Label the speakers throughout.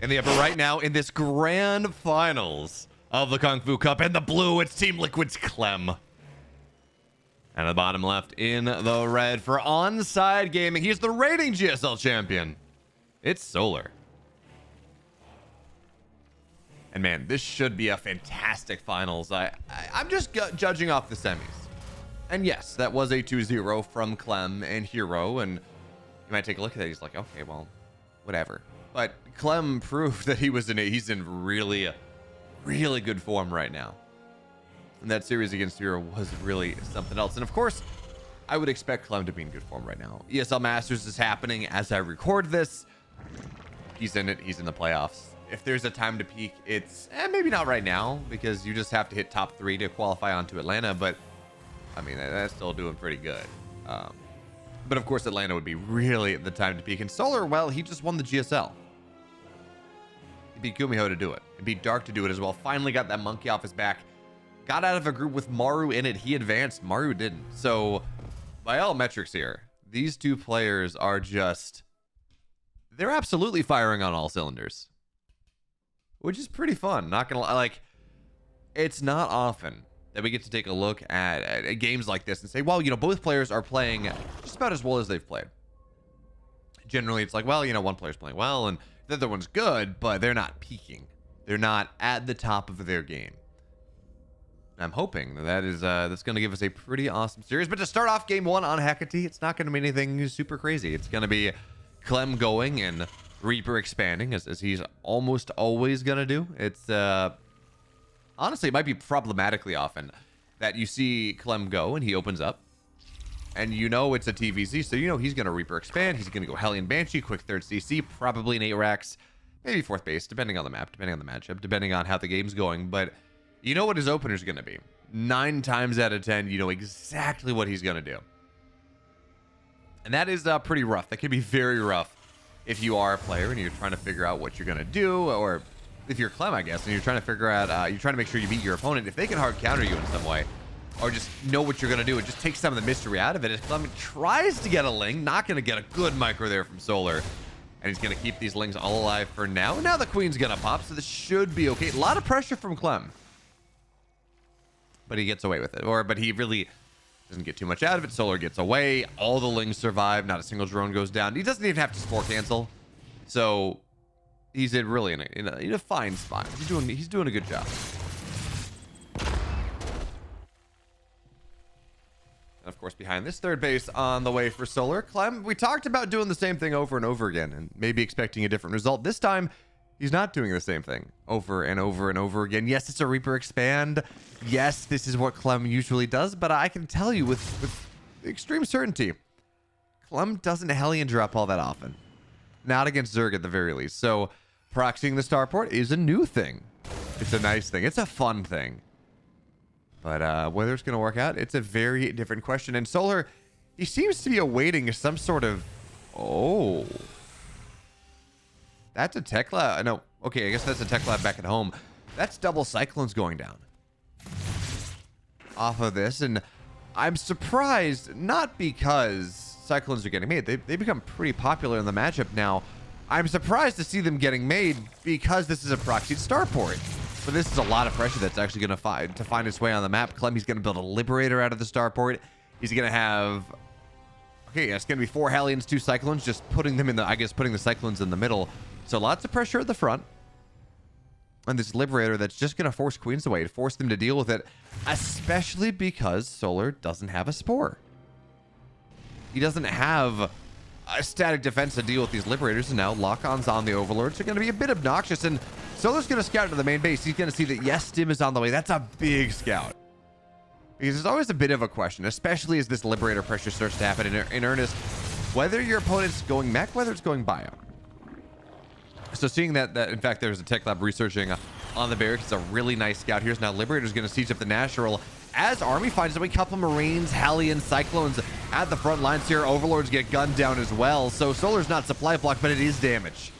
Speaker 1: in the upper right now in this grand finals of the Kung Fu Cup. And the blue, it's Team Liquid's Clem. And the bottom left in the red for Onside Gaming. He's the reigning GSL champion. It's Solar. And man, this should be a fantastic finals. I'm just judging off the semis. And yes, that was a 2-0 from Clem and Hero. And you might take a look at that. He's like, okay, well, whatever. But Clem proved that he's in really good form right now. And that series against Hero was really something else. And of course, I would expect Clem to be in good form right now. ESL Masters is happening as I record this. He's in it. He's in the playoffs. If there's a time to peak, it's maybe not right now, because you just have to hit top 3 to qualify onto Atlanta. But I mean, that's still doing pretty good. But of course, Atlanta would be really the time to peak. And Solar, well, he just won the GSL. He beat Kumiho to do it. He beat Dark to do it as well. Finally got that monkey off his back. Got out of a group with Maru in it. He advanced. Maru didn't. So by all metrics here, these two players are just... they're absolutely firing on all cylinders. Which is pretty fun. Not gonna lie. Like, it's not often that we get to take a look at games like this and say, well, you know, both players are playing just about as well as they've played. Generally, it's like, well, you know, one player's playing well and the other one's good, but they're not peaking. They're not at the top of their game. I'm hoping that's going to give us a pretty awesome series. But to start off game 1 on Hecate, it's not going to be anything super crazy. It's going to be Clem going and Reaper expanding, as he's almost always going to do. It's honestly, it might be problematically often that you see Clem go and he opens up. And you know it's a TVZ, so you know he's going to Reaper expand. He's going to go Hellion Banshee, quick third CC, probably an 8 racks, maybe 4th base, depending on the map, depending on the matchup, depending on how the game's going. But you know what his opener's going to be. 9 times out of 10, you know exactly what he's going to do. And that is pretty rough. That can be very rough if you are a player and you're trying to figure out what you're going to do, or if you're Clem, I guess, and you're trying to figure out, you're trying to make sure you beat your opponent. If they can hard counter you in some way, or just know what you're going to do and just take some of the mystery out of it, as Clem tries to get a Ling, not going to get a good micro there from Solar. And he's going to keep these Lings all alive for now. Now the Queen's going to pop, so this should be okay. A lot of pressure from Clem. But he gets away with it. But he really doesn't get too much out of it. Solar gets away. All the Lings survive. Not a single drone goes down. He doesn't even have to spore cancel. So he's really in a fine spot. He's doing a good job. And of course, behind this third base on the way for Solar, Clem, we talked about doing the same thing over and over again and maybe expecting a different result. This time, he's not doing the same thing over and over and over again. Yes, it's a Reaper expand. Yes, this is what Clem usually does, but I can tell you with extreme certainty, Clem doesn't Hellion drop all that often. Not against Zerg at the very least. So proxying the starport is a new thing. It's a nice thing. It's a fun thing. But whether it's going to work out, it's a very different question. And Solar, he seems to be awaiting some sort of... oh... that's a tech lab. No, okay, I guess that's a tech lab back at home. That's double Cyclones going down off of this. And I'm surprised, not because Cyclones are getting made. They become pretty popular in the matchup now. I'm surprised to see them getting made because this is a proxied starport. But this is a lot of pressure that's actually going to find its way on the map. Clem, he's going to build a Liberator out of the starport. He's going to have... okay, yeah, it's going to be 4 Hellions, 2 Cyclones, just putting them in the... I guess putting the Cyclones in the middle. So lots of pressure at the front. And this Liberator that's just going to force Queens away, to force them to deal with it. Especially because Solar doesn't have a Spore. He doesn't have a static defense to deal with these Liberators. And now lock-ons on the Overlords are going to be a bit obnoxious. And Solar's going to scout to the main base. He's going to see that, yes, Stim is on the way. That's a big scout. Because there's always a bit of a question, especially as this Liberator pressure starts to happen in earnest, whether your opponent's going mech, whether it's going bio. So seeing that in fact, there's a tech lab researching on the barracks. It's a really nice scout. Here's now Liberator's going to siege up the Natural as Army finds a way. Couple Marines, Hellions, Cyclones at the front lines here. Overlords get gunned down as well. So Solar's not supply block, but it is damage.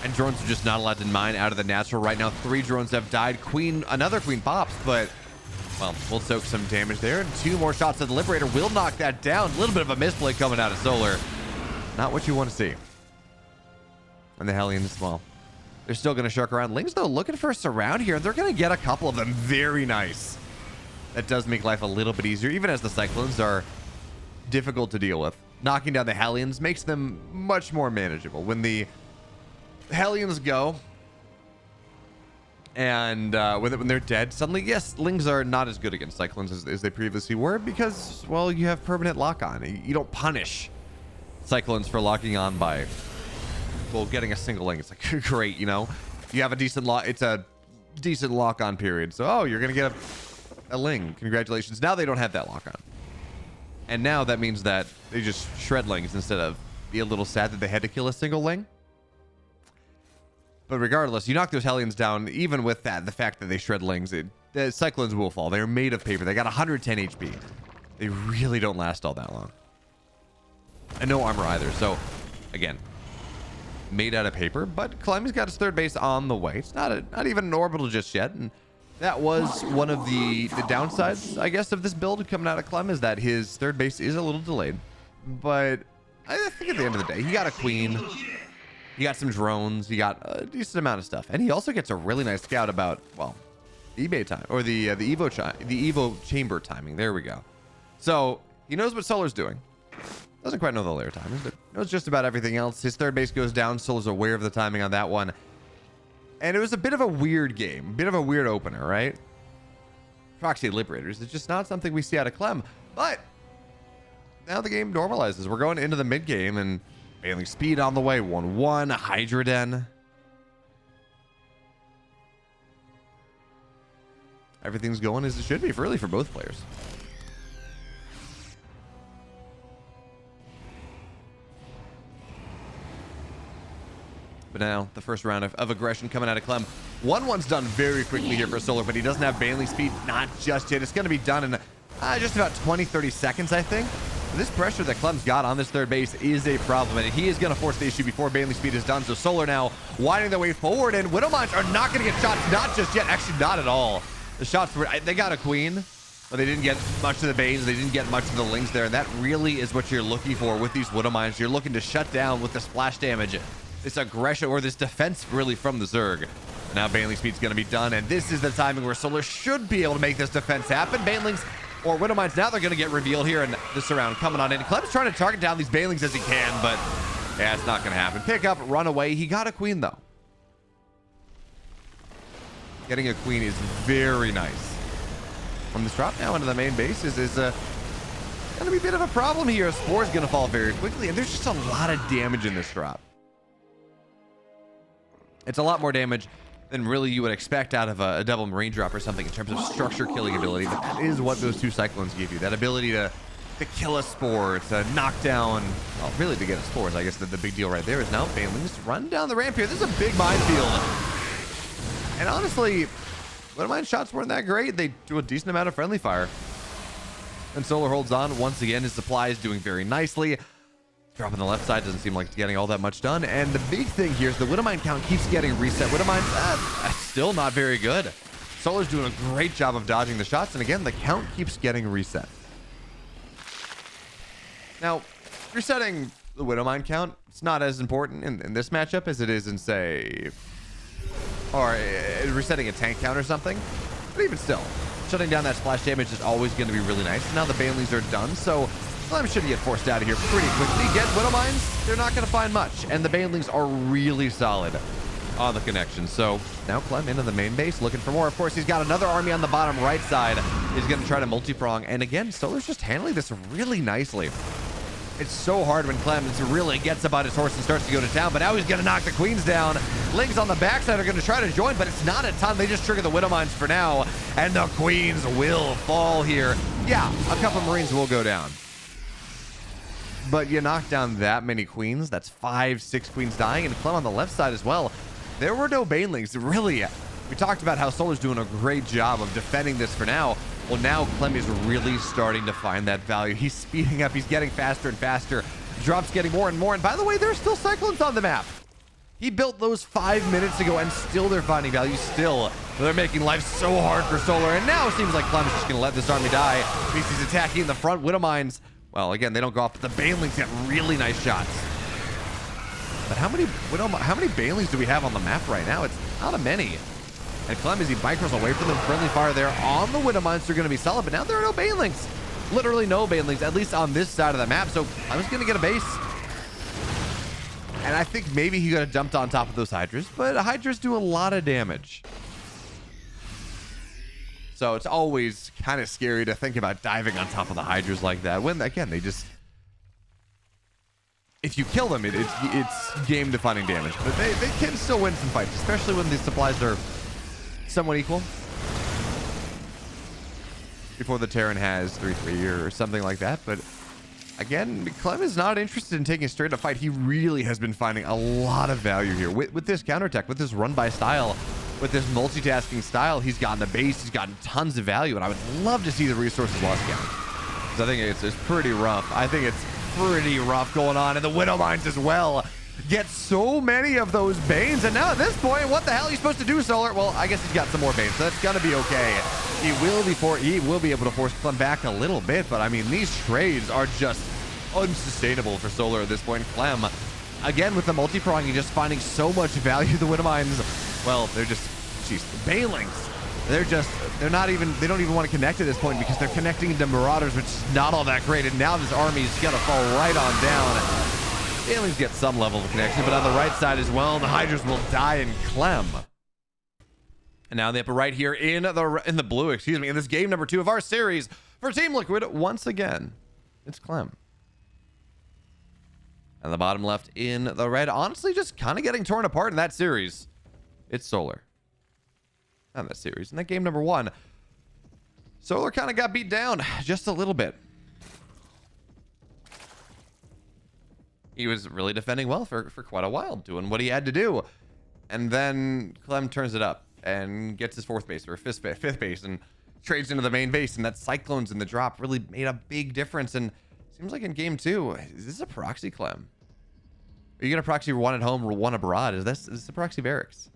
Speaker 1: And drones are just not allowed to mine out of the Natural right now. 3 drones have died. Another Queen pops, but... well, we'll soak some damage there. And 2 more shots of the Liberator will knock that down. A little bit of a misplay coming out of Solar. Not what you want to see. And the Hellions, well, They're still going to shark around. Lings, though, looking for a surround here, and they're going to get a couple of them. Very nice. That does make life a little bit easier, even as the Cyclones are difficult to deal with. Knocking down the Hellions makes them much more manageable. When the Hellions go, and when they're dead, suddenly, yes, Lings are not as good against Cyclones as they previously were because, well, you have permanent lock-on. You don't punish Cyclones for locking on by, well, getting a single Ling. It's like, great, you know? You have a decent lock. It's a decent lock-on period. So, oh, you're going to get a Ling. Congratulations. Now they don't have that lock-on. And now that means that they just shred Lings instead of be a little sad that they had to kill a single Ling. But regardless, you knock those Hellions down, even with that, the fact that they shred Lings, the Cyclones will fall. They're made of paper. They got 110 HP. They really don't last all that long. And no armor either. So, again, made out of paper. But Clem's got his third base on the way. It's not even an orbital just yet. And that was one of the downsides, I guess, of this build coming out of Clem, is that his third base is a little delayed. But I think at the end of the day, he got a queen. He got some drones. He got a decent amount of stuff. And he also gets a really nice scout about, well, eBay time, or the Evo chamber timing. There we go. So he knows what Solar's doing. Doesn't quite know the layer timing, but knows just about everything else. His third base goes down. Solar's aware of the timing on that one. And it was a bit of a weird game, bit of a weird opener, right? Proxy Liberators, it's just not something we see out of Clem. But now the game normalizes. We're going into the mid game, and Bailey speed on the way. 1-1, Hydra Den. Everything's going as it should be, really, for both players. But now, the first round of aggression coming out of Clem. 1-1's done very quickly here for Solar, but he doesn't have Bailey speed. Not just yet. It's going to be done in just about 20-30 seconds, I think. This pressure that Clem's got on this third base is a problem, and he is going to force the issue before Bailey speed is done. So Solar now winding their way forward, and Widowmines are not going to get shots. Not just yet. Actually, not at all. The shots were, they got a queen, but they didn't get much of the banes. They didn't get much of the Lings there, and that really is what you're looking for with these Widowmines. You're looking to shut down with the splash damage, this aggression, or this defense, really, from the Zerg. Now Bailey speed's going to be done, and this is the timing where Solar should be able to make this defense happen. Banelings or Widowmines, now they're going to get revealed here, and this round coming on in. Clem's trying to target down these Banelings as he can, but yeah, it's not going to happen. Pick up, run away. He got a queen, though. Getting a queen is very nice. From this drop now into the main base is going to be a bit of a problem here. Spore's going to fall very quickly, and there's just a lot of damage in this drop. It's a lot more damage than really you would expect out of a double marine drop or something in terms of structure killing ability, but that is what those two Cyclones give you. That ability to kill a spore, to knock down, well, really to get a spore is, I guess, the big deal right there. Is now Banelings run down the ramp here. This is a big minefield. And honestly, Widowmine shots weren't that great. They do a decent amount of friendly fire. And Solar holds on. Once again, his supply is doing very nicely. Drop on the left side doesn't seem like it's getting all that much done. And the big thing here is the Widowmine count keeps getting reset. Widowmine, still not very good. Solar's doing a great job of dodging the shots. And again, the count keeps getting reset. Now, resetting the Widowmine count, it's not as important in this matchup as it is in, say, or resetting a tank count or something. But even still, shutting down that splash damage is always going to be really nice. Now the Baneleys are done, so Clem should get forced out of here pretty quickly. Get Widowmines, they're not going to find much. And the Banelings are really solid on the connection. So now Clem into the main base looking for more. Of course, he's got another army on the bottom right side. He's going to try to multi-prong. And again, Solar's just handling this really nicely. It's so hard when Clemens really gets about his horse and starts to go to town, but now he's going to knock the queens down. Lings on the backside are going to try to join, but it's not a ton. They just trigger the Widowmines for now, and the queens will fall here. Yeah, a couple Marines will go down. But you knock down that many queens, that's 5-6 queens dying, and Clem on the left side as well. There were no Banelings, really. We talked about how Solar's doing a great job of defending this for now. Well, now Clem is really starting to find that value. He's speeding up. He's getting faster and faster. Drops getting more and more. And by the way, there's still Cyclones on the map. He built those 5 minutes ago, and still they're finding value. Still, they're making life so hard for Solar. And now it seems like Clem is just going to let this army die. He's attacking in the front. Widowmines, well, again, they don't go off, but the Banelings get really nice shots. But how many Banelings do we have on the map right now? It's not a many. And Clem, as he micros away from them, friendly fire there on the Widow Mines are going to be solid, but now there are no Banelings. Literally no Banelings, at least on this side of the map. So Clem's going to get a base. And I think maybe he could have jumped on top of those Hydras, but Hydras do a lot of damage. So it's always kind of scary to think about diving on top of the Hydras like that. When, again, they just... If you kill them, it's game-defining damage. But they can still win some fights, especially when these supplies are somewhat equal. Before the Terran has 3-3 or something like that. But again, Clem is not interested in taking a straight-up fight. He really has been finding a lot of value here. With this counterattack, with this run-by style, with this multitasking style, he's gotten a base, he's gotten tons of value, and I would love to see the resources lost count. Because I think it's pretty rough. I think it's pretty rough going on, and the Widow Mines as well. Get so many of those Banes, and now at this point, what the hell are you supposed to do, Solar? Well, I guess he's got some more Banes, so that's gonna be okay. He will be able to force Clem back a little bit, but I mean, these trades are just unsustainable for Solar at this point. Clem, again with the multi-pronging, just finding so much value. The Widow Mines, well, they're just, jeez, the Banelings. They don't even want to connect at this point because they're connecting into Marauders, which is not all that great. And now this army is gonna fall right on down. Banelings get some level of connection, but on the right side as well, the Hydras will die in Clem. And now in the upper right here in the blue, excuse me, in this game number 2 of our series for Team Liquid, once again, it's Clem. And the bottom left in the red, honestly, just kind of getting torn apart in that series. It's Solar. Not that series. In that game number 1, Solar kind of got beat down just a little bit. He was really defending well for quite a while, doing what he had to do. And then Clem turns it up and gets his 4th base or 5th base and trades into the main base. And that Cyclones in the drop really made a big difference. And seems like in game 2, is this a proxy Clem? Are you going to proxy 1 at home or 1 abroad? Is this a proxy barracks?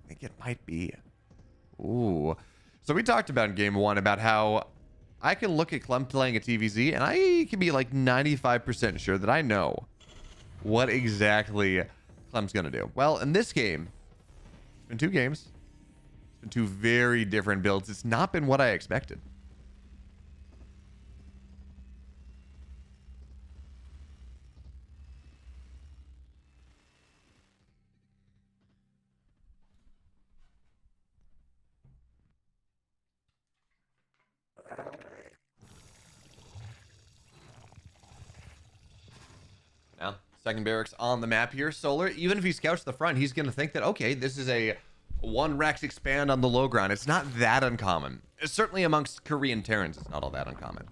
Speaker 1: I think it might be. Ooh. So we talked about in game 1 about how I can look at Clem playing a TVZ and I can be like 95% sure that I know what exactly Clem's going to do. Well, in this game, it's been 2 games. It's been 2 very different builds. It's not been what I expected. Now, second barracks on the map here. Solar, even if he scouts the front, he's going to think that, okay, this is a 1 Rex expand on the low ground. It's not that uncommon. Certainly amongst Korean Terrans, it's not all that uncommon.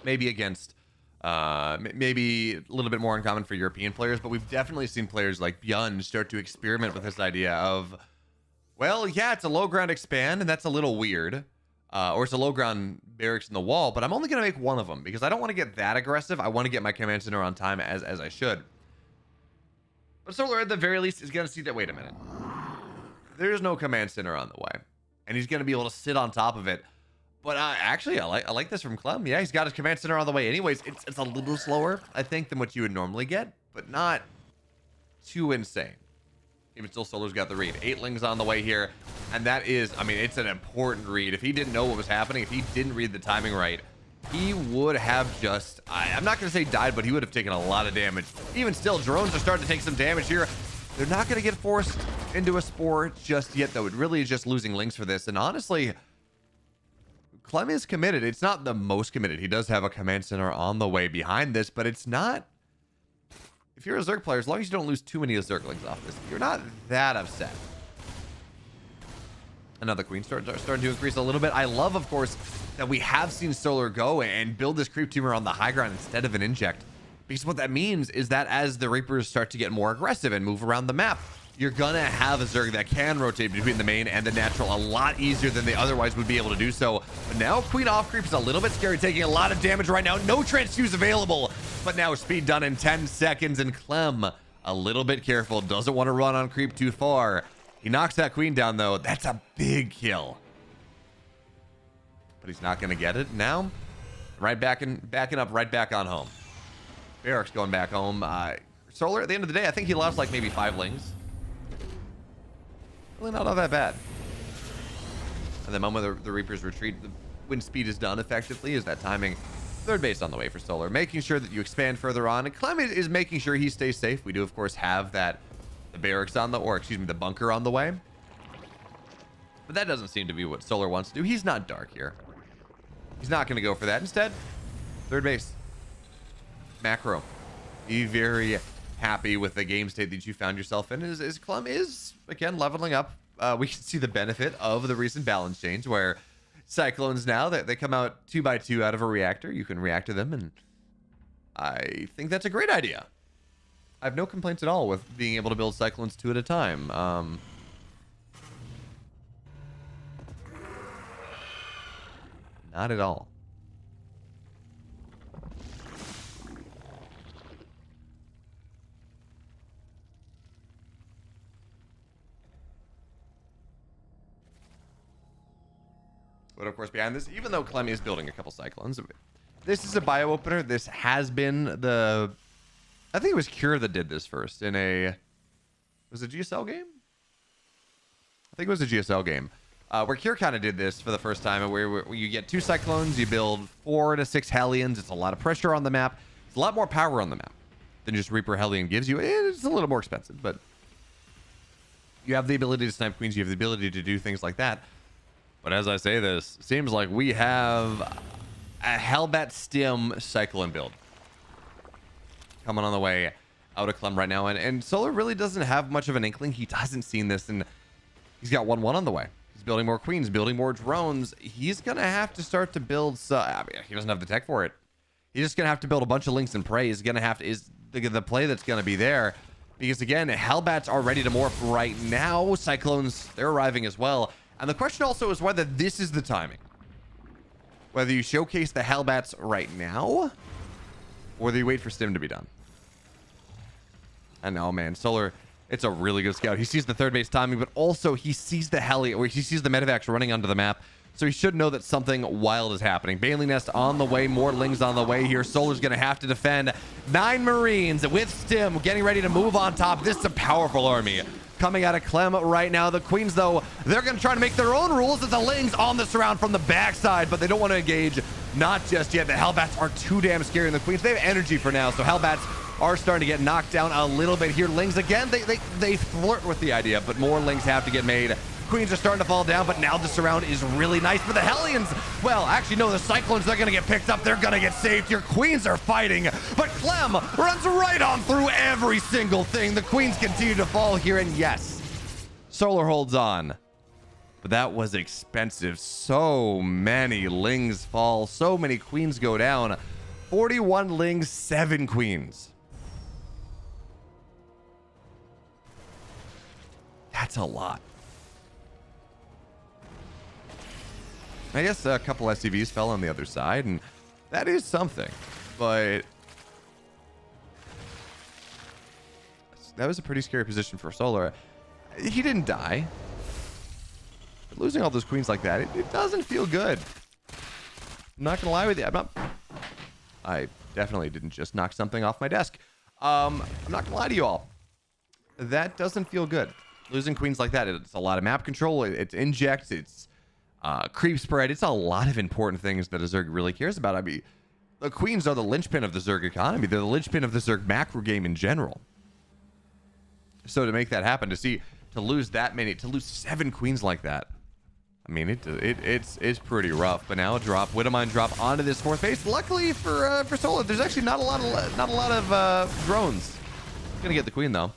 Speaker 1: Maybe against, maybe a little bit more uncommon for European players, but we've definitely seen players like Bjorn start to experiment with this idea of, well, yeah, it's a low ground expand, and that's a little weird. Or it's a low ground barracks in the wall, but I'm only going to make 1 of them because I don't want to get that aggressive. I want to get my command center on time as I should. But Solar, at the very least, is going to see that, wait a minute. There's no command center on the way. And he's going to be able to sit on top of it. But actually, I like this from Clem. Yeah, he's got his command center on the way anyways. It's a little slower, I think, than what you would normally get, but not too insane. Even still, Solar's got the read. 8lings on the way here. And that is, I mean, it's an important read. If he didn't know what was happening, if he didn't read the timing right, he would have just, I'm not going to say died, but he would have taken a lot of damage. Even still, drones are starting to take some damage here. They're not going to get forced into a spore just yet, though. It really is just losing links for this. And honestly, Clem is committed. It's not the most committed. He does have a command center on the way behind this, but it's not. If you're a Zerg player, as long as you don't lose too many Zerglings off this, you're not that upset. Another Queen starting to increase a little bit. I love, of course, that we have seen Solar go and build this creep tumor on the high ground instead of an inject. Because what that means is that as the Reapers start to get more aggressive and move around the map, you're gonna have a Zerg that can rotate between the main and the natural a lot easier than they otherwise would be able to do so. But now Queen off creep is a little bit scary, taking a lot of damage right now. No transfuse available, but now speed done in 10 seconds. And Clem, a little bit careful, doesn't want to run on creep too far. He knocks that Queen down though. That's a big but he's not gonna get it now. Right backing up right back on home. Barracks going back home. Solar, at the end of the day, I think he lost like maybe 5 lings. Really not all that bad. And the moment the Reapers retreat, the wind speed is done effectively, is that timing. Third base on the way for Solar, making sure that you expand further on. And Clem is making sure he stays safe. We do, of course, have the barracks on the bunker on the way. But that doesn't seem to be what Solar wants to do. He's not dark here. He's not going to go for that. Instead, third base. Macro. Be very happy with the game state that you found yourself in. As Clem is, again, leveling up. We can see the benefit of the recent balance change where Cyclones now, that they come out 2x2 out of a reactor. You can react to them, and I think that's a great idea. I have no complaints at all with being able to build Cyclones 2 at a time. Not at all. But of course, behind this, even though Clem is building a couple Cyclones, this is a bio opener. This has been I think it was Cure that did this first in was it a GSL game? I think it was a GSL game. Where Cure kind of did this for the first time, where you get 2 Cyclones, you build 4 to 6 Hellions. It's a lot of pressure on the map. It's a lot more power on the map than just Reaper Hellion gives you. It's a little more expensive, but you have the ability to snipe queens. You have the ability to do things like that. But as I say this, seems like we have a Hellbat Stim Cyclone build coming on the way out of Clem right now. And Solar really doesn't have much of an inkling. He hasn't seen this, and he's got 1-1 on the way. He's building more queens, building more drones. He's going to have to start to build... I mean, he doesn't have the tech for it. He's just going to have to build a bunch of links and prey. He's going to have to... is the play that's going to be there. Because, again, Hellbats are ready to morph right now. Cyclones, they're arriving as well. And the question also is whether this is the timing. Whether you showcase the Hellbats right now, or whether you wait for Stim to be done. And oh man, Solar, it's a really good scout. He sees the third base timing, but also he sees the heli, or he sees the medevacs running onto the map. So he should know that something wild is happening. Bailey Nest on the way, more lings on the way here. Solar's going to have to defend 9 Marines with Stim, getting ready to move on top. This is a powerful army coming out of Clem right now. The Queens, though, they're going to try to make their own rules as the lings on the surround from the backside, but they don't want to engage. Not just yet. The Hellbats are too damn scary, and the Queens, they have energy for now, so Hellbats are starting to get knocked down a little bit here. Lings, again, they flirt with the idea, but more lings have to get made. Queens are starting to fall down, but now the surround is really nice. But the Hellions, well, actually, no, the Cyclones, they're going to get picked up. They're going to get saved. Your Queens are fighting, but Clem runs right on through every single thing. The Queens continue to fall here, and yes, Solar holds on. But that was expensive. So many lings fall. So many Queens go down. 41 lings, 7 Queens. That's a lot. I guess a couple SCVs fell on the other side, and that is something. But that was a pretty scary position for Solar. He didn't die. But losing all those queens like that, it doesn't feel good. I'm not gonna lie with you. I definitely didn't just knock something off my desk. I'm not gonna lie to you all. That doesn't feel good. Losing queens like that, it's a lot of map control. It's inject. It's creep spread. It's a lot of important things that a Zerg really cares about. I mean, the queens are the linchpin of the Zerg economy. They're the linchpin of the Zerg macro game in general. So to make that happen, to lose that many, to lose 7 queens like that, I mean, it's pretty rough. But now a drop, Widowmine drop onto this 4th base. Luckily for Solar, there's actually not a lot of drones. Gonna get the queen though,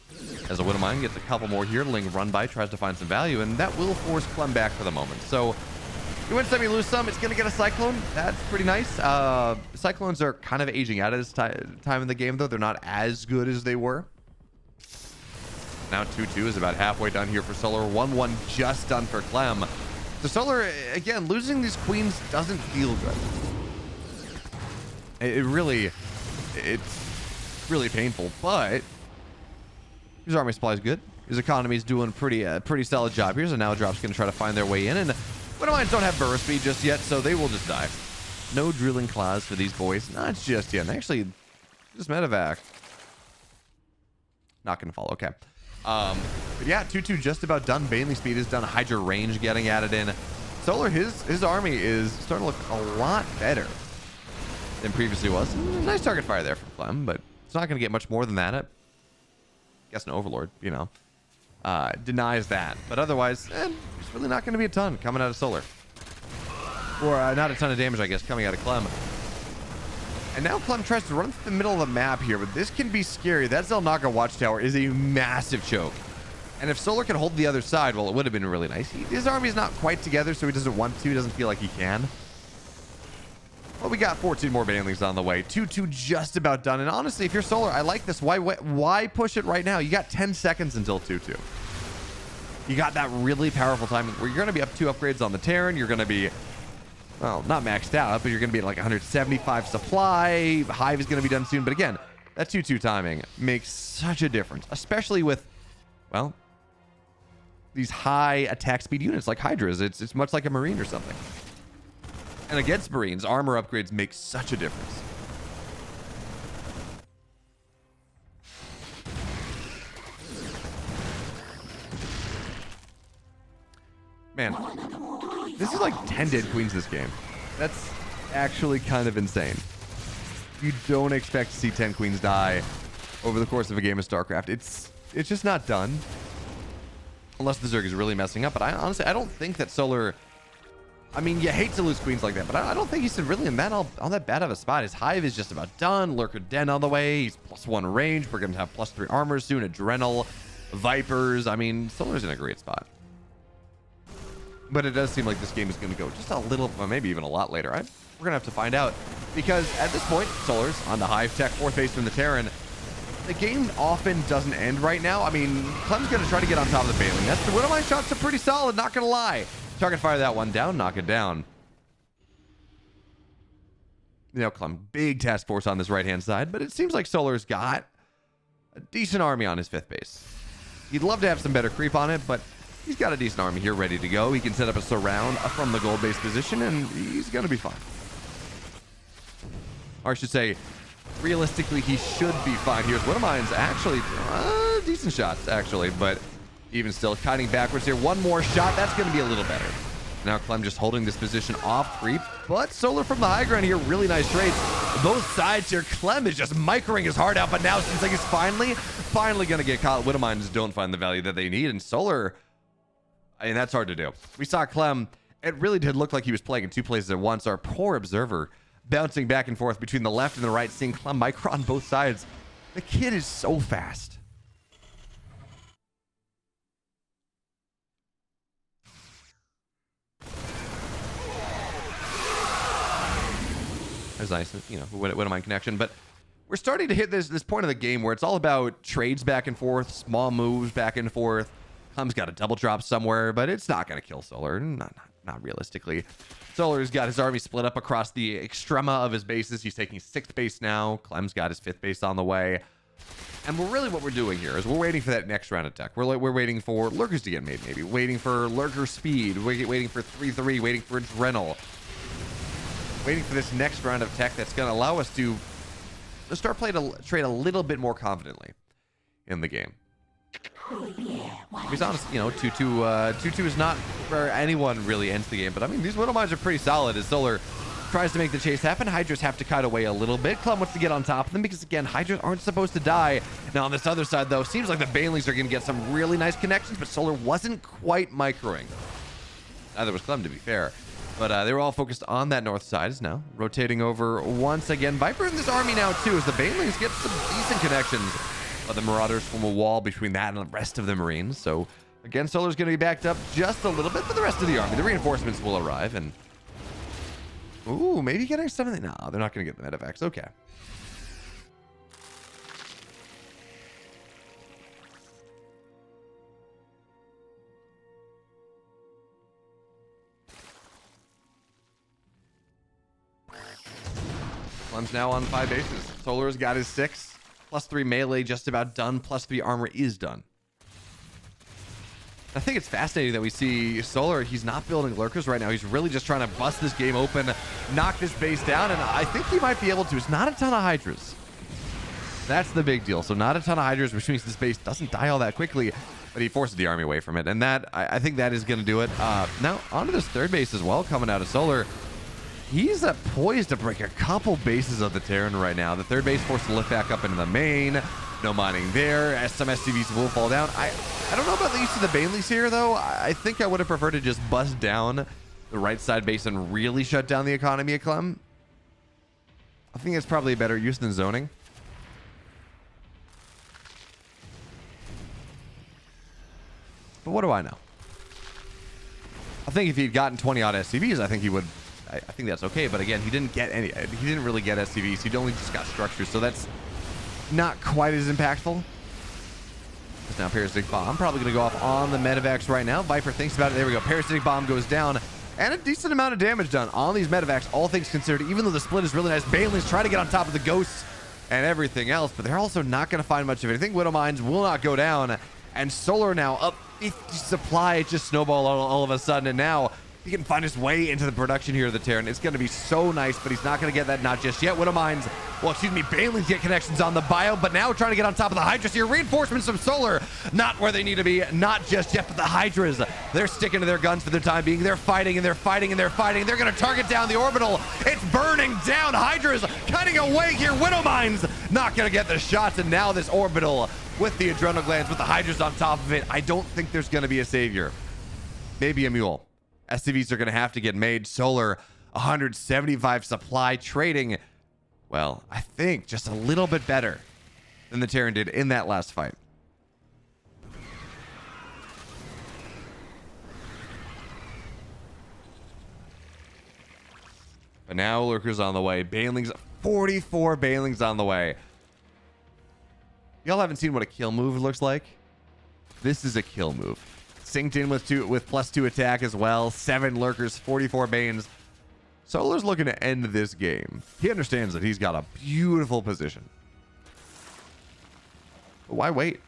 Speaker 1: as a Widowmine gets a couple more here. Ling run by, tries to find some value, and that will force Clem back for the moment. So you win some, you lose some. It's gonna get a Cyclone. That's pretty nice. Cyclones are kind of aging out at this time in the game though. They're not as good as they were. Now 2-2 is about halfway done here for Solar. 1-1 just done for Clem. So Solar, again, losing these queens doesn't feel good. It's really painful, but his army supply is good. His economy is doing pretty solid job here. So now Drop's going to try to find their way in, and Widowmines don't have burst speed just yet, so they will just die. No drilling claws for these boys, not just yet. And actually, just medevac. Not gonna fall. Okay. But yeah, 2-2 just about done. Baneling speed is done. Hydra range getting added in. Solar, his army is starting to look a lot better than previously was. Nice target fire there from Clem, but it's not gonna get much more than that. I guess an Overlord, you know, denies that. But otherwise, it's really not gonna be a ton coming out of Solar. Or not a ton of damage, I guess, coming out of Clem. And now Clem tries to run through the middle of the map here, but this can be scary. That Zelnaga Watchtower is a massive choke. And if Solar can hold the other side, well, it would have been really nice. His army's not quite together, so he doesn't want to. He doesn't feel like he can. But we got 14 more Banelings on the way. 2-2 just about done. And honestly, if you're Solar, I like this. Why push it right now? You got 10 seconds until 2-2. You got that really powerful timing where you're going to be up 2 upgrades on the Terran. You're going to be... well, not maxed out, but you're going to be at like 175 supply. Hive is going to be done soon. But again, that 2-2 timing makes such a difference, especially with, well, these high attack speed units like Hydras. It's much like a Marine or something. And against Marines, armor upgrades make such a difference. Man, this is like 10 dead queens this game. That's actually kind of insane. You don't expect to see 10 queens die over the course of a game of StarCraft. It's just not done. Unless the Zerg is really messing up. But honestly, I don't think that Solar... I mean, you hate to lose queens like that, but I don't think he's really in that all that bad of a spot. His Hive is just about done. Lurker Den on the way. He's +1 range. We're going to have +3 armor soon. Adrenal, Vipers. I mean, Solar's in a great spot. But it does seem like this game is going to go just a little, well, maybe even a lot later. We're going to have to find out. Because at this point, Solar's on the Hive tech, 4th base from the Terran. The game often doesn't end right now. I mean, Clem's going to try to get on top of the Baneling. That's the Widowmine shots are pretty solid, not going to lie. Target fire that one down, knock it down. You know, Clem, big task force on this right-hand side, but it seems like Solar's got a decent army on his 5th base. He'd love to have some better creep on it, but he's got a decent army here ready to go. He can set up a surround from the gold base position, and he's going to be fine. Or I should say, realistically, he should be fine. Here's Widowmine's actually decent shots, actually, but even still, kiting backwards here. One more shot. That's going to be a little better. Now Clem just holding this position off creep, but Solar from the high ground here. Really nice trades. Both sides here. Clem is just microing his heart out, but now it seems like he's finally going to get caught. Widowmines don't find the value that they need, and Solar, I mean, that's hard to do. We saw Clem. It really did look like he was playing in 2 places at once. Our poor observer bouncing back and forth between the left and the right, seeing Clem micro on both sides. The kid is so fast. That's nice, you know, Widowmine connection. But we're starting to hit this point of the game where it's all about trades back and forth, small moves back and forth. Clem's got a double drop somewhere, but it's not going to kill Solar. Not realistically. Solar's got his army split up across the extrema of his bases. He's taking 6th base now. Clem's got his 5th base on the way. And what we're doing here is we're waiting for that next round of tech. We're waiting for Lurkers to get made, maybe. Waiting for Lurker speed. Waiting for 3-3. Waiting for Adrenal. Waiting for this next round of tech that's going to allow us to start playing a trade a little bit more confidently in the game. Because honestly, you know, 2-2 is not where anyone really ends the game. But I mean, these Widowmines are pretty solid as Solar tries to make the chase happen. Hydras have to kite away a little bit. Clem wants to get on top of them because, again, Hydras aren't supposed to die. Now, on this other side, though, seems like the Banelings are going to get some really nice connections, but Solar wasn't quite microing. Neither was Clem, to be fair. But they were all focused on that north side. Is now rotating over once again. Viper in this army now, too, as the Banelings get some decent connections. But the Marauders form a wall between that and the rest of the Marines. So, again, Solar's going to be backed up just a little bit, but the rest of the army, the reinforcements will arrive. And, ooh, maybe getting something. No, they're not going to get the medevacs. Okay. Clem's now on 5 bases. Solar's got his 6. +3 melee just about done. +3 armor is done. I think it's fascinating that we see Solar. He's not building Lurkers right now. He's really just trying to bust this game open, knock this base down, and I think he might be able to. It's not a ton of Hydras. That's the big deal. So not a ton of Hydras, which means this base doesn't die all that quickly, but he forces the army away from it. And that, I think that is going to do it. Now, onto this third base as well, coming out of Solar. He's poised to break a couple bases of the Terran right now. The third base forced to lift back up into the main. No mining there. As some SCVs will fall down. I don't know about the use of the Baneleys here, though. I think I would have preferred to just bust down the right side base and really shut down the economy of Clem. I think it's probably a better use than zoning. But what do I know? I think if he'd gotten 20 odd SCVs, I think he would. I think that's okay. But again, he didn't get any. He didn't really get SCVs. He only just got structures. So that's not quite as impactful. Now Parasitic Bomb probably going to go off on the medevacs right now. Viper thinks about it. There we go. Parasitic Bomb goes down. And a decent amount of damage done on these medevacs, all things considered, even though the split is really nice. Baneley's trying to get on top of the ghosts and everything else, but they're also not going to find much of anything. Widow Mines will not go down. And Solar now up 50 supply, just snowball all of a sudden. And now he can find his way into the production here of the Terran. It's going to be so nice, but he's not going to get that, not just yet. Widow Mines, well, excuse me, Baneley's get connections on the bio, but now trying to get on top of the Hydras here. Reinforcements from Solar, not where they need to be, not just yet, but the Hydras, they're sticking to their guns for the time being. They're fighting and they're fighting and they're fighting. They're going to target down the orbital. It's burning down. Hydras cutting away here. Widow Mines not going to get the shots, and now this orbital with the adrenal glands, with the Hydras on top of it. I don't think there's going to be a savior. Maybe a mule. SCVs are going to have to get made. Solar, 175 supply, trading, well, I think just a little bit better than the Terran did in that last fight. But now Lurkers on the way. Banelings, 44 Banelings on the way. Y'all haven't seen what a kill move looks like? This is a kill move. Synced in with +2 attack as well. 7 Lurkers, 44 Banes. Solar's looking to end this game. He understands that he's got a beautiful position. But why wait?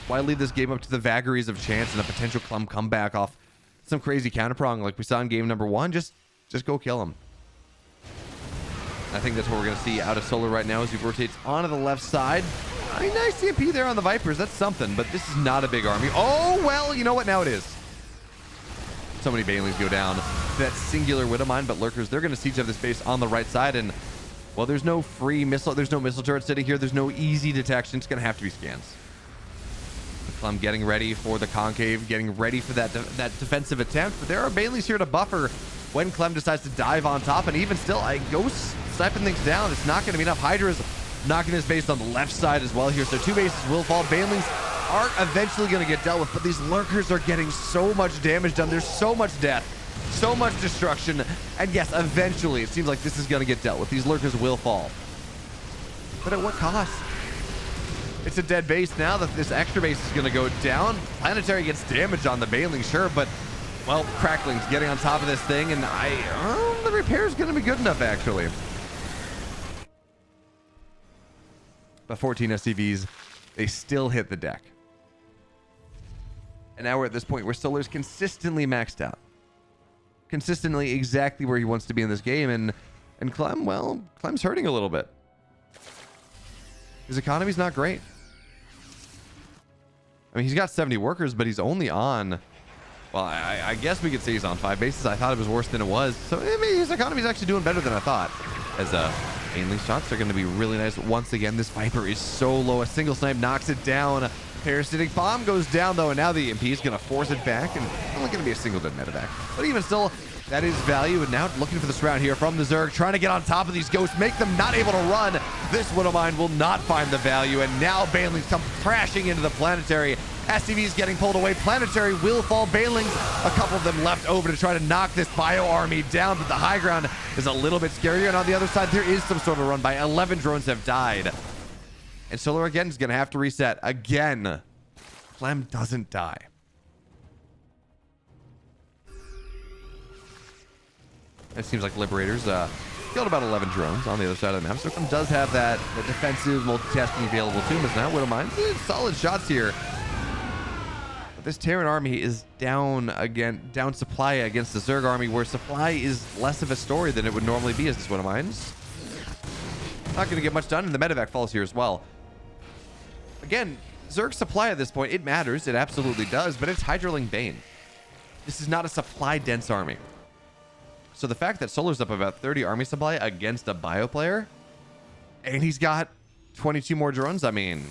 Speaker 1: Why leave this game up to the vagaries of chance and a potential Clem comeback off some crazy counterprong like we saw in game number 1? Just go kill him. I think that's what we're going to see out of Solar right now as he rotates onto the left side. I mean, nice CMP there on the Vipers. That's something, but this is not a big army. Oh, well, you know what? Now it is. So many Baneleys go down to that singular Widow Mine, but Lurkers, they're going to siege up this base on the right side, and, well, there's no free missile. There's no missile turret sitting here. There's no easy detection. It's going to have to be scans. Clem getting ready for the concave, getting ready for that defensive attempt, but there are Baneleys here to buffer when Clem decides to dive on top, and even still, Ghost sniping things down. It's not going to be enough. Hydra's knocking his base on the left side as well here, so 2 bases will fall. Baneleys are eventually going to get dealt with, but these Lurkers are getting so much damage done. There's so much death, so much destruction, and yes, eventually it seems like this is going to get dealt with. These Lurkers will fall, but at what cost? It's a dead base now that this extra base is going to go down. Planetary gets damage on the Baneling, sure, but, well, Crackling's getting on top of this thing, and the repair is going to be good enough, actually. But 14 SCVs, they still hit the deck. And now we're at this point where Solar's consistently maxed out. Consistently exactly where he wants to be in this game. And Clem, well, Clem's hurting a little bit. His economy's not great. I mean, he's got 70 workers, but he's only on, well, I guess we could say he's on 5 bases. I thought it was worse than it was. So, I mean, his economy's actually doing better than I thought. As Baneley shots are going to be really nice. Once again, this Viper is so low. A single snipe knocks it down. Parasitic Bomb goes down, though, and now the EMP is going to force it back, and it's only going to be a single dead medevac. But even still, that is value. And now looking for this round here from the Zerg, trying to get on top of these ghosts, make them not able to run. This Widow Mine will not find the value, and now Banelings come crashing into the Planetary. SCVs getting pulled away. Planetary will fall. Banelings, a couple of them left over to try to knock this bio army down, but the high ground is a little bit scarier. And on the other side, there is some sort of run by. 11 drones have died. And Solar again is going to have to reset. Again, Clem doesn't die. It seems like Liberators killed about 11 drones on the other side of the map. So Clem does have that defensive multitasking available to him. As now Widow Mine, solid shots here. But this Terran army is down supply against the Zerg army, where supply is less of a story than it would normally be as this Widow Mines. Not going to get much done, and the medevac falls here as well. Again, Zerg supply at this point, it matters. It absolutely does, but it's Hydroling Bane. This is not a supply-dense army. So the fact that Solar's up about 30 army supply against a bio player, and he's got 22 more drones, I mean...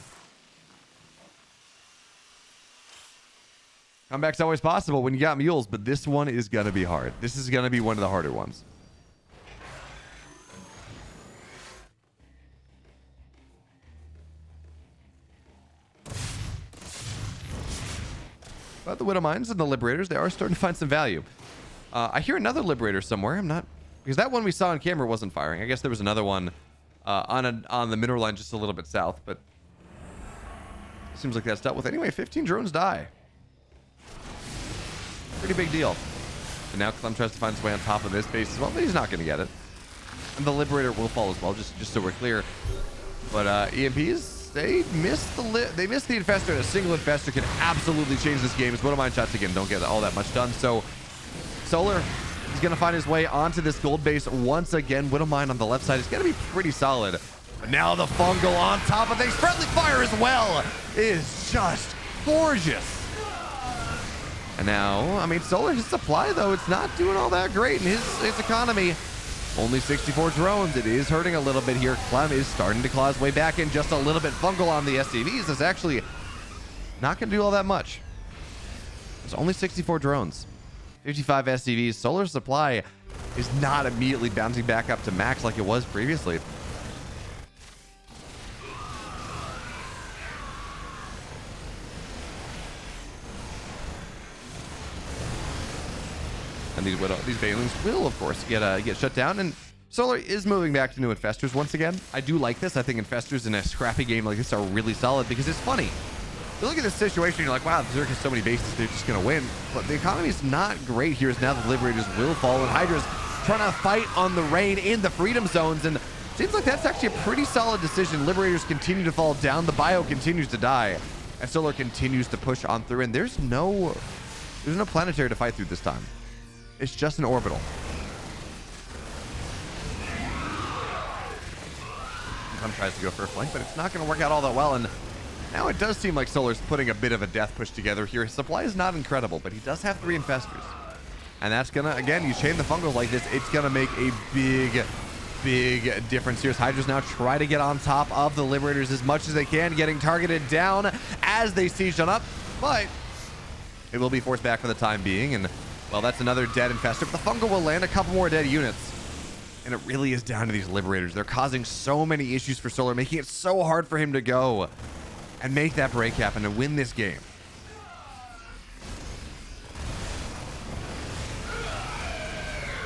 Speaker 1: Comeback's always possible when you got mules, but this one is going to be hard. This is going to be one of the harder ones. But the Widow Mines and the Liberators, they are starting to find some value. I hear another Liberator somewhere. I'm not... Because that one we saw on camera wasn't firing. I guess there was another one on the mineral line just a little bit south, but... Seems like that's dealt with. Anyway, 15 drones die. Pretty big deal. And now Clem tries to find his way on top of this base as well, but he's not going to get it. And the Liberator will fall as well, just so we're clear. But EMPs, they missed the Infestor, and a single Infestor can absolutely change this game. As Widow Mine shots again don't get all that much done. So Solar is going to find his way onto this gold base once again. Widow Mine on the left side is going to be pretty solid. But now the fungal on top of things. Friendly fire as well is just gorgeous. And now, I mean, Solar, his supply, though, it's not doing all that great in his economy. Only 64 drones. It is hurting a little bit here. Clem is starting to claw his way back in just a little bit. Fungal on the SCVs is actually not going to do all that much. There's only 64 drones. 55 SCVs. Solar's supply is not immediately bouncing back up to max like it was previously. And these Banelings will, of course, get shut down. And Solar is moving back to new Infestors once again. I do like this. I think Infestors in a scrappy game like this are really solid because it's funny. You look at this situation, you're like, wow, the Zerg has so many bases, they're just going to win. But the economy is not great here as now the Liberators will fall. And Hydra's trying to fight on the rain in the Freedom Zones. And it seems like that's actually a pretty solid decision. Liberators continue to fall down. The bio continues to die. And Solar continues to push on through. And there's no planetary to fight through this time. It's just an orbital. Clem tries to go for a flank, but it's not going to work out all that well. And now it does seem like Solar's putting a bit of a death push together here. His supply is not incredible, but he does have 3 Infestors. And that's going to, again, you chain the fungals like this, it's going to make a big difference here. Hydra's now try to get on top of the Liberators as much as they can, getting targeted down as they siege on up. But it will be forced back for the time being. And well, that's another dead Infestor, but the fungal will land a couple more dead units. And it really is down to these Liberators. They're causing so many issues for Solar, making it so hard for him to go and make that break happen and win this game.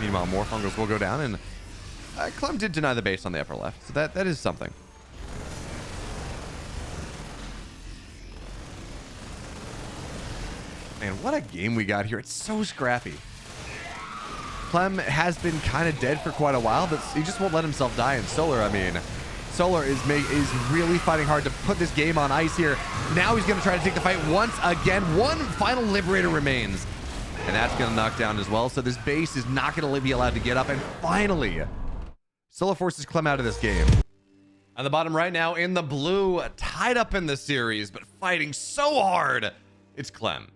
Speaker 1: Meanwhile, more fungals will go down, and Clem did deny the base on the upper left, so that is something. Man, what a game we got here. It's so scrappy. Clem has been kind of dead for quite a while, but he just won't let himself die. And Solar, I mean, Solar is really fighting hard to put this game on ice here. Now he's going to try to take the fight once again. One final Liberator remains, and that's going to knock down as well. So this base is not going to be allowed to get up. And finally, Solar forces Clem out of this game. On the bottom right now in the blue, tied up in the series, but fighting so hard, it's Clem.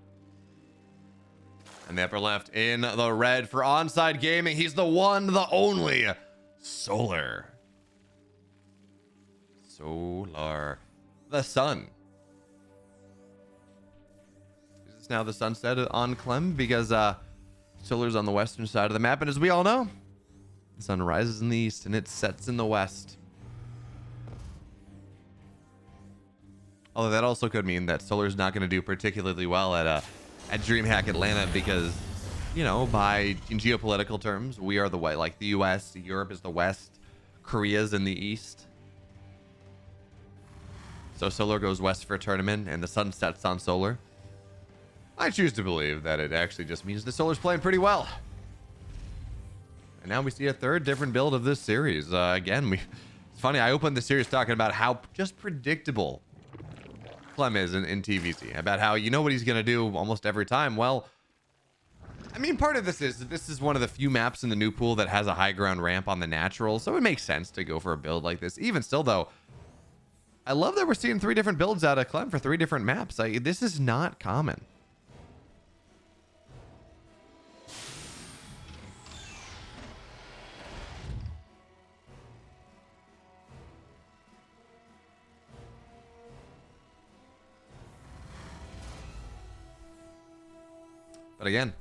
Speaker 1: And the upper left in the red for Onside Gaming. He's the one, the only Solar. Solar. The sun. Is this now the sunset on Clem? Because Solar's on the western side of the map. And as we all know, the sun rises in the east and it sets in the west. Although that also could mean that Solar's not going to do particularly well at DreamHack Atlanta because, you know, in geopolitical terms, we are the way, like the US, Europe is the west, Korea's in the east. So Solar goes west for a tournament and the sun sets on Solar. I choose to believe that it actually just means the Solar's playing pretty well. And now we see a third different build of this series. Again, it's funny, I opened the series talking about how just predictable Clem is in TVZ, about how you know what he's going to do almost every time. Well, I mean, part of this is one of the few maps in the new pool that has a high ground ramp on the natural, so it makes sense to go for a build like this. Even still, though, I love that we're seeing 3 different builds out of Clem for 3 different maps. This is not common. But again,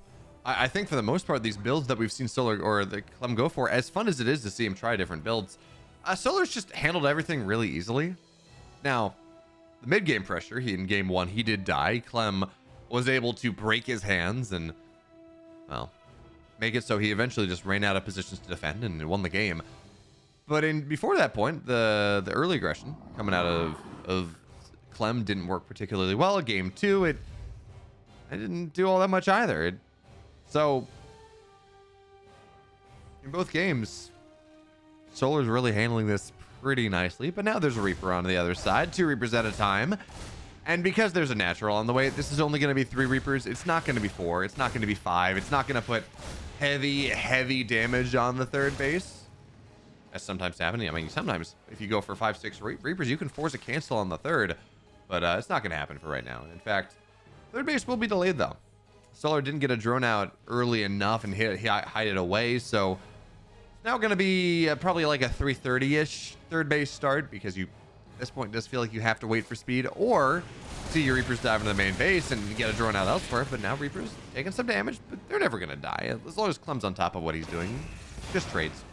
Speaker 1: I think for the most part, these builds that we've seen Solar or the Clem go for, as fun as it is to see him try different builds, Solar's just handled everything really easily. Now, the mid-game pressure, in game 1, he did die. Clem was able to break his hands and, well, make it so he eventually just ran out of positions to defend and won the game. But before that point, the early aggression coming out of Clem didn't work particularly well. Game 2, it didn't do all that much either. So, in both games, Solar's really handling this pretty nicely. But now there's a Reaper on the other side, 2 Reapers at a time. And because there's a natural on the way, this is only going to be 3 Reapers. It's not going to be 4. It's not going to be 5. It's not going to put heavy damage on the third base. That's sometimes happening. I mean, sometimes if you go for 5, 6 Reapers, you can force a cancel on the third. But it's not going to happen for right now. In fact, third base will be delayed, though. Solar didn't get a drone out early enough and hide it away, so it's now going to be probably like a 3:30-ish third base start, because at this point, it does feel like you have to wait for speed, or see your Reapers dive into the main base and get a drone out elsewhere. But now Reapers taking some damage, but they're never going to die as long as Clem's on top of what he's doing. Just trades.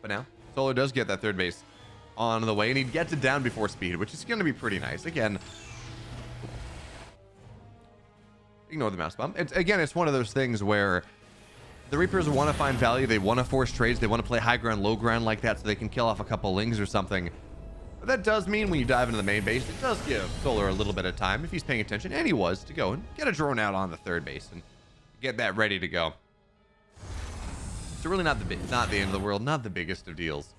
Speaker 1: But now, Solar does get that third base on the way, and he gets it down before speed, which is going to be pretty nice. Again, ignore the mouse bump. It's one of those things where the Reapers want to find value. They want to force trades. They want to play high ground, low ground like that so they can kill off a couple lings or something. But that does mean when you dive into the main base, it does give Solar a little bit of time, if he's paying attention, and he was, to go and get a drone out on the third base and get that ready to go. So really not the end of the world, not the biggest of deals.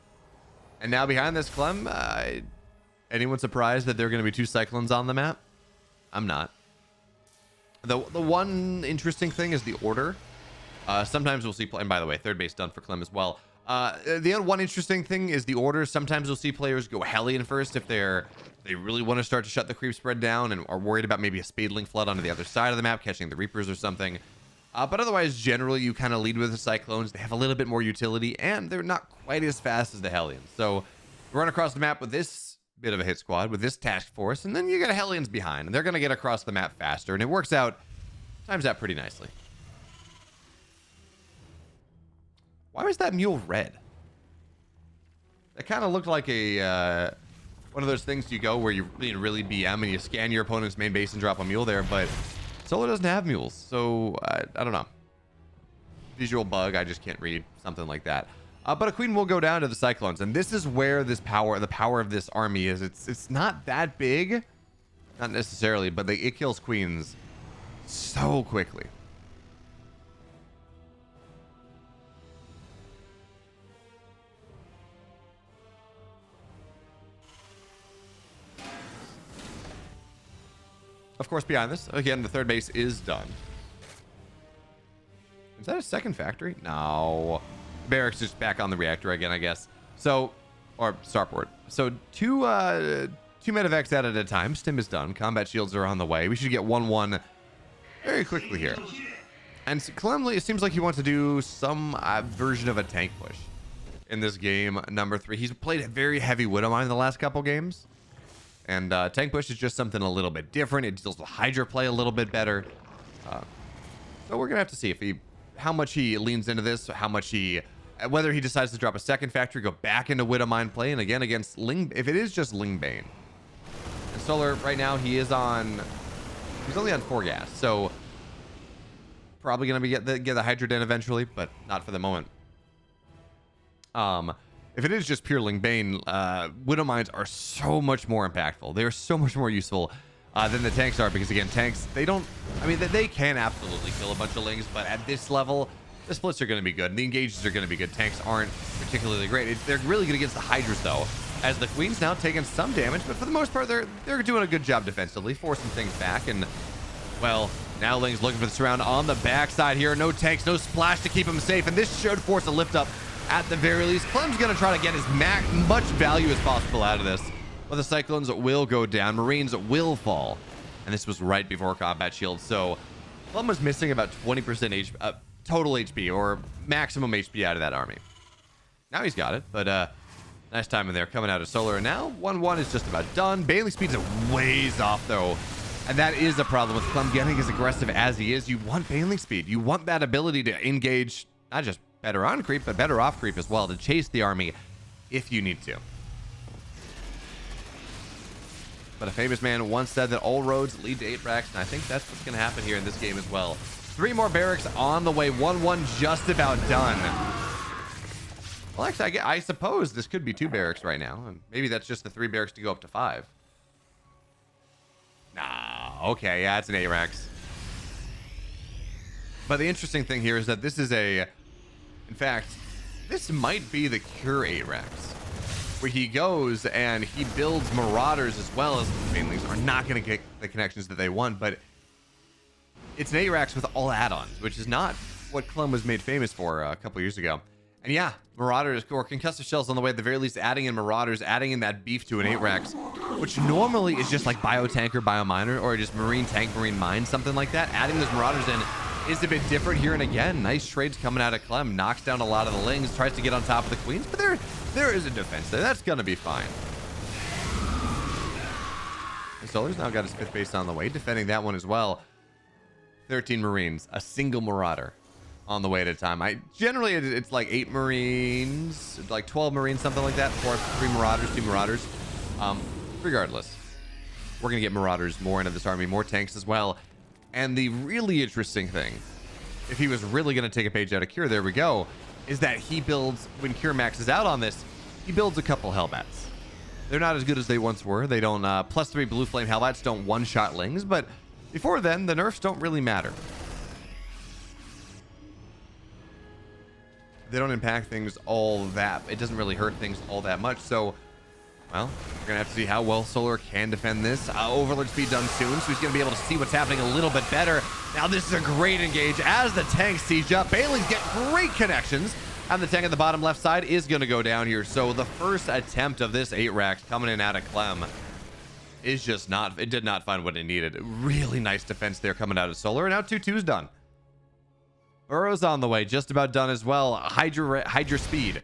Speaker 1: And now behind this Clem, anyone surprised that there are going to be 2 Cyclones on the map? I'm not. The one interesting thing is the order. Sometimes we'll see, and by the way, third base done for Clem as well. The other one interesting thing is the order. Sometimes you'll see players go Hellion first if they really want to start to shut the creep spread down and are worried about maybe a Spadeling flood onto the other side of the map, catching the Reapers or something. But otherwise, generally, you kind of lead with the Cyclones. They have a little bit more utility, and they're not quite as fast as the Hellions. So run across the map with this bit of a hit squad, with this task force, and then you get Hellions behind, and they're going to get across the map faster, and it works out, times out pretty nicely. Why was that mule red? That kind of looked like a one of those things you go where you really BM and you scan your opponent's main base and drop a mule there, but Solar doesn't have mules, so I don't know. Visual bug, I just can't read. Something like that. But a queen will go down to the Cyclones, and this is where the power of this army is. It's not that big, not necessarily, but it kills queens so quickly. Of course, behind this, again, the third base is done. Is that a second factory? No. Barracks is back on the reactor again, I guess. So, or starport. So two medevacs out at a time. Stim is done. Combat shields are on the way. We should get 1-1 very quickly here. And Clem, it seems like he wants to do some version of a tank push in this game number 3. He's played a very heavy Widowmine in the last couple games. And tank push is just something a little bit different. It deals with Hydra play a little bit better. So we're gonna have to see how much he leans into this, whether he decides to drop a second factory, go back into Widowmine play, and again against Ling, if it is just Lingbane. And Solar right now he's only on 4 gas, so probably gonna get the Hydra Den eventually, but not for the moment. If it is just pure Lingbane, Widowmines are so much more impactful. They are so much more useful than the tanks are, because again, tanks, they can absolutely kill a bunch of Lings, but at this level, the splits are going to be good, and the engages are going to be good. Tanks aren't particularly great. They're really good against the Hydras, though, as the Queen's now taking some damage, but for the most part, they're doing a good job defensively, forcing things back, and, well, now Ling's looking for the surround on the backside here. No tanks, no splash to keep him safe, and this should force a lift up at the very least. Clem's going to try to get as much value as possible out of this, but the Cyclones will go down. Marines will fall, and this was right before combat shield, so Clem was missing about 20% total HP, or maximum HP out of that army. Now he's got it, but nice time in there coming out of Solar, and now 1-1 is just about done. Bailey speed's a ways off, though, and that is a problem with Clem getting as aggressive as he is. You want Bailey speed. You want that ability to engage, not just better on creep, but better off creep as well, to chase the army if you need to. But a famous man once said that all roads lead to 8 racks, and I think that's what's going to happen here in this game as well. 3 more barracks on the way. 1-1 just about done. Well, actually, I suppose this could be 2 barracks right now. And maybe that's just the 3 barracks to go up to 5. Nah, okay, yeah, it's an 8 racks. But the interesting thing here is that this is in fact, this might be the Cure 8 racks, where he goes and he builds Marauders as well as the Banelings are not going to get the connections that they want, but it's an 8 racks with all add-ons, which is not what Clem was made famous for a couple years ago. And yeah, Marauders or Concussive Shells on the way, at the very least, adding in Marauders, adding in that beef to an 8 racks, which normally is just like Biotanker, Biominer, or just Marine Tank, Marine Mine, something like that. Adding those Marauders in is a bit different here, and again, nice trades coming out of Clem. Knocks down a lot of the Lings, tries to get on top of the Queens, but there is a defense there. That's going to be fine. And Solar's now got his 5th base on the way, defending that one as well. 13 Marines, a single Marauder on the way at a time. Generally it's like 8 Marines, like 12 Marines, something like that. 3 Marauders, 2 Marauders. Regardless, we're gonna get Marauders more into this army, more tanks as well. And the really interesting thing, if he was really gonna take a page out of Cure, there we go, is that he builds, when Cure maxes out on this, he builds a couple Hellbats. They're not as good as they once were. They don't +3 Blue Flame Hellbats don't one-shot Lings, but before then, the nerfs don't really matter. They don't impact things all that. It doesn't really hurt things all that much. So, well, we're going to have to see how well Solar can defend this. Overlord speed done soon, so he's going to be able to see what's happening a little bit better. Now, this is a great engage as the tanks siege up. Bailey's get great connections, and the tank at the bottom left side is going to go down here. So, the first attempt of this 8 racks coming in out of Clem is just not, it did not find what it needed. Really nice defense there coming out of Solar. And now 2-2's done. Burrow's on the way, just about done as well. Hydra speed.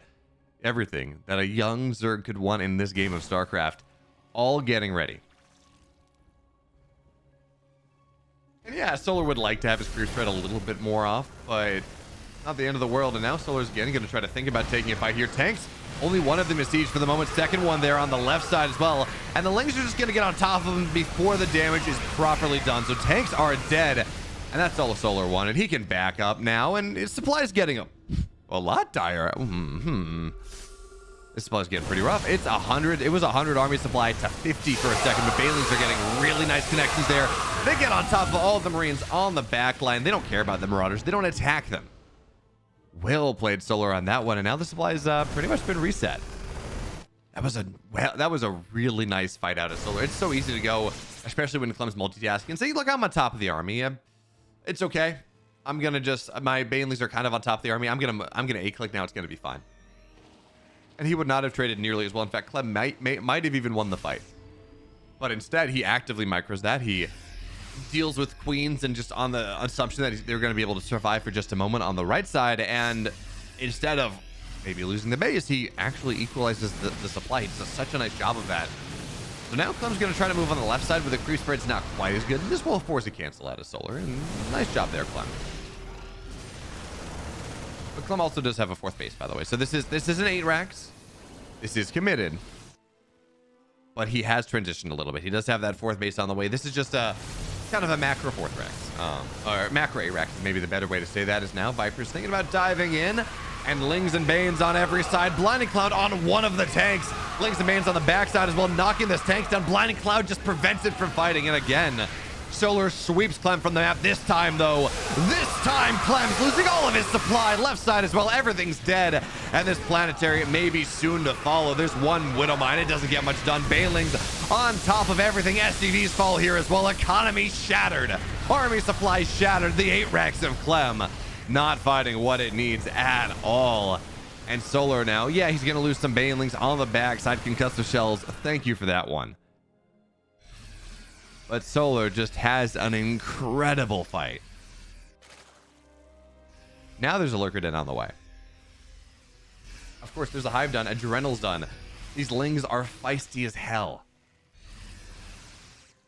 Speaker 1: Everything that a young Zerg could want in this game of Starcraft. All getting ready. And yeah, Solar would like to have his career spread a little bit more off, but not the end of the world. And now Solar's again going to try to think about taking a fight here. Tanks, only one of them is siege for the moment. Second one there on the left side as well. And the Lings are just going to get on top of him before the damage is properly done. So tanks are dead. And that's all Solar wanted. He can back up now, and his supply's getting a lot dire. This supply's getting pretty rough. It's 100. It was 100 army supply to 50 for a second, but Bailey's are getting really nice connections there. They get on top of all of the Marines on the back line. They don't care about the Marauders. They don't attack them. Well played, Solar, on that one, and now the supply's pretty much been reset. That was a really nice fight out of Solar. It's so easy to go, especially when Clem's multitasking, and say, look, I'm on top of the army. It's okay. I'm gonna just, my Baneleys are kind of on top of the army. I'm gonna A-click now. It's gonna be fine. And he would not have traded nearly as well. In fact, Clem might have even won the fight. But instead, he actively micros that. He deals with Queens and just on the assumption that they're going to be able to survive for just a moment on the right side. And instead of maybe losing the base, he actually equalizes the supply. He does such a nice job of that. So now Clem's going to try to move on the left side, where the creep spread's not quite as good. And this will force a cancel out of Solar. And nice job there, Clem. But Clem also does have a 4th base, by the way. So this isn't 8 racks. This is committed. But he has transitioned a little bit. He does have that 4th base on the way. This is just a kind of a macro 4th racks. Or macro 8 racks is maybe the better way to say that is now. Viper's thinking about diving in. And Lings and Banes on every side. Blinding Cloud on one of the tanks. Lings and Banes on the backside as well, knocking this tanks down. Blinding Cloud just prevents it from fighting. And again, Solar sweeps Clem from the map. This time, though, Clem's losing all of his supply. Left side as well. Everything's dead. And this planetary may be soon to follow. There's one Widow Mine. It doesn't get much done. Bailings on top of everything. SCVs fall here as well. Economy shattered. Army supply shattered. The 8 racks of Clem not fighting what it needs at all. And Solar now, yeah, he's going to lose some Banelings on the backside. Concussive shells. Thank you for that one. But Solar just has an incredible fight. Now there's a Lurker Den on the way. Of course, there's a Hive done. Adrenal's done. These Lings are feisty as hell.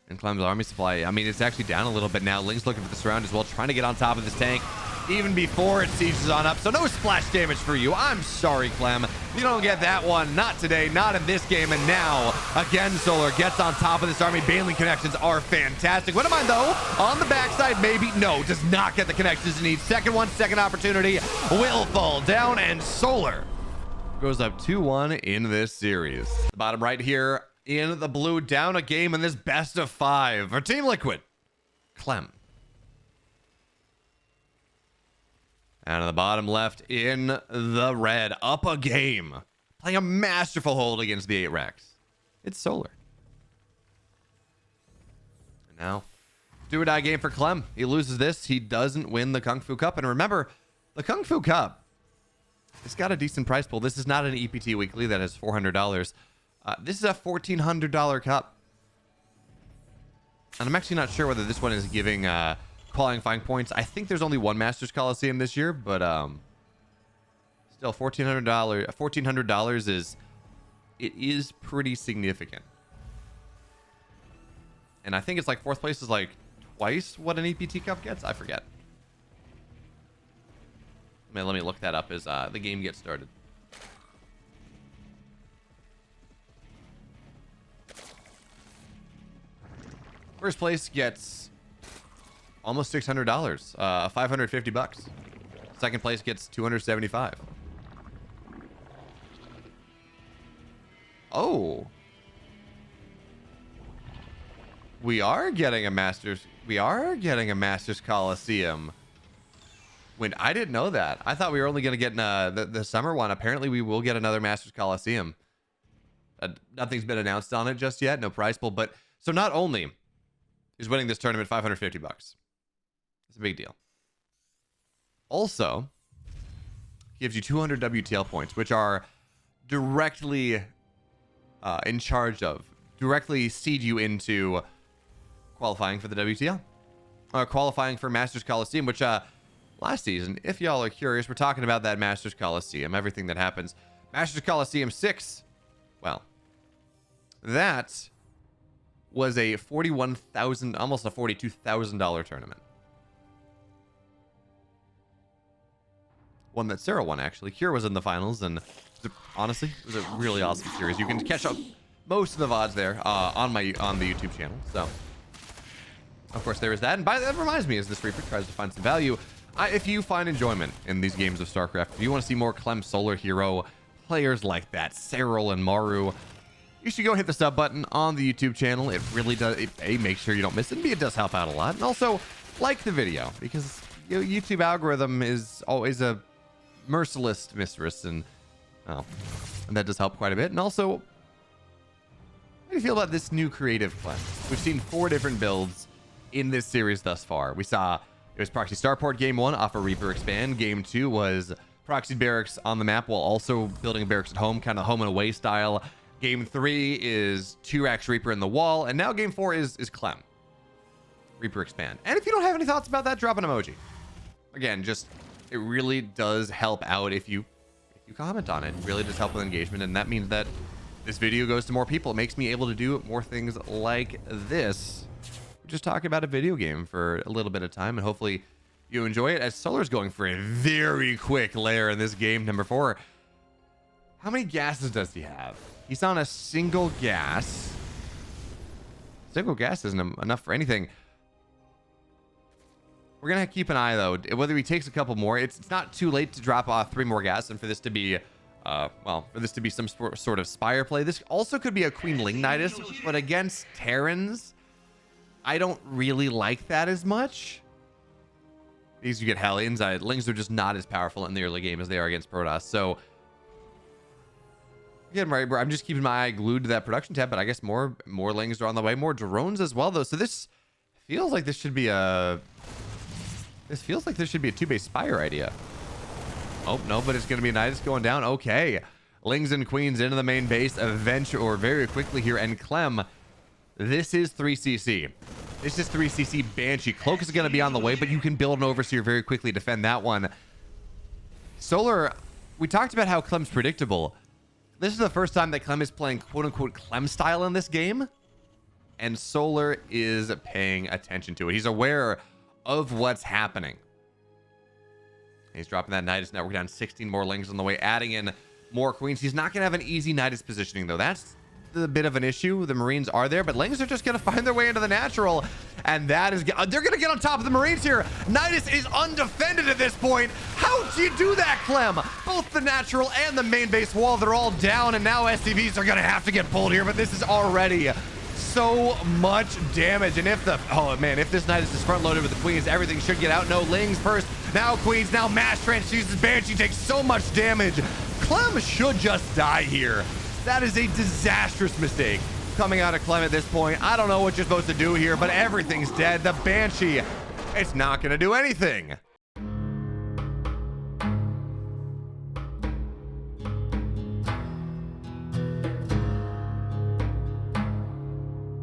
Speaker 1: And Clem's army supply, I mean, it's actually down a little bit now. Ling's looking for the surround as well, trying to get on top of this tank even before it sieges on up. So no splash damage for you. I'm sorry, Clem. You don't get that one. Not today, not in this game. And now, again, Solar gets on top of this army. Bailing connections are fantastic. What am I, though? On the backside, maybe. No, does not get the connections it needs. Second opportunity will fall down. And Solar goes up 2-1 in this series. The bottom right here in the blue, down a game in this best of 5 for Team Liquid. Clem. And on the bottom left in the red, up a game. Playing a masterful hold against the 8 racks. It's Solar. And now, do or die game for Clem. He loses this, he doesn't win the Kung Fu Cup. And remember, the Kung Fu Cup, it's got a decent price pool. This is not an EPT weekly that has $400. This is a $1,400 cup. And I'm actually not sure whether this one is giving qualifying points. I think there's only one Masters Coliseum this year, but still $1,400 is pretty significant. And I think it's like 4th place is like twice what an EPT Cup gets. I forget. Let me look that up as the game gets started. First place gets almost $600, $550. Second place gets $275. Oh, we are getting a Masters. We are getting a Masters Coliseum. When I didn't know that. I thought we were only going to get the summer one. Apparently, we will get another Masters Coliseum. Nothing's been announced on it just yet. No prize pool. But so not only is winning this tournament $550. It's a big deal. Also, gives you 200 WTL points, which are directly in charge of, directly seed you into qualifying for the WTL. Qualifying for Masters Coliseum, which last season, if y'all are curious, we're talking about that Masters Coliseum, everything that happens. Masters Coliseum 6, well, that was a $41,000, almost a $42,000 tournament. One that Sarah won, actually. Kira was in the finals, and honestly, it was a really awesome series. You can catch up most of the VODs there on the YouTube channel. So, of course, there is that. And that reminds me, as this Reaper tries to find some value, if you find enjoyment in these games of StarCraft, if you want to see more Clem Solar Hero players like that, Cyril and Maru, you should go hit the sub button on the YouTube channel. It really does. A, make sure you don't miss it. B, it does help out a lot. And also, like the video, because YouTube algorithm is always a merciless mistress, and that does help quite a bit. And also, how do you feel about this new creative Clem? We've seen 4 different builds in this series thus far. We saw it was Proxy Starport Game 1 off a Reaper Expand. Game 2 was Proxy Barracks on the map while also building a barracks at home, kind of home and away style. Game 3 is 2 racks Reaper in the wall, and now Game 4 is Clem Reaper Expand. And if you don't have any thoughts about that, drop an emoji. Again, just it really does help out if you comment on it. It really does help with engagement, and that means that this video goes to more people. It makes me able to do more things like this. Just talking about a video game for a little bit of time, and hopefully you enjoy it, as Solar's going for a very quick lair in this game, number 4. How many gases does he have? He's on a single gas. Single gas isn't enough for anything. We're going to keep an eye, though, whether he takes a couple more. It's not too late to drop off 3 more gas, and for this to be, for this to be some sort of Spire play. This also could be a Queen Lignitis, but against Terrans, I don't really like that as much. These you get Hellions. Lings are just not as powerful in the early game as they are against Protoss. So again, right, I'm just keeping my eye glued to that production tab, but I guess more Lings are on the way, more drones as well, though. So this feels like this should be a two-base Spire idea. Oh no, but it's gonna be Nidus going down. Okay, Lings and Queens into the main base eventually, or very quickly here, and Clem. This is 3cc. This is 3cc Banshee. Cloak is going to be on the way, but you can build an Overseer very quickly, defend that one. Solar, we talked about how Clem's predictable. This is the first time that Clem is playing quote-unquote Clem style in this game, and Solar is paying attention to it. He's aware of what's happening. He's dropping that Nidus network down, 16 more Lings on the way, adding in more Queens. He's not going to have an easy Nidus positioning, though. That's a bit of an issue. The Marines are there, but Lings are just going to find their way into the natural, and that is they're going to get on top of the Marines here. Nidus is undefended at this point. How do you do that, Clem? Both the natural and the main base wall, they're all down, and now SCVs are going to have to get pulled here, but this is already so much damage. And if this Nidus is front loaded with the Queens, everything should get out. No, Lings first, now Queens, now Mass Transfuses. Banshee takes so much damage. Clem should just die here. That is a disastrous mistake coming out of Clem at this point. I don't know what you're supposed to do here, but everything's dead. The Banshee, it's not going to do anything.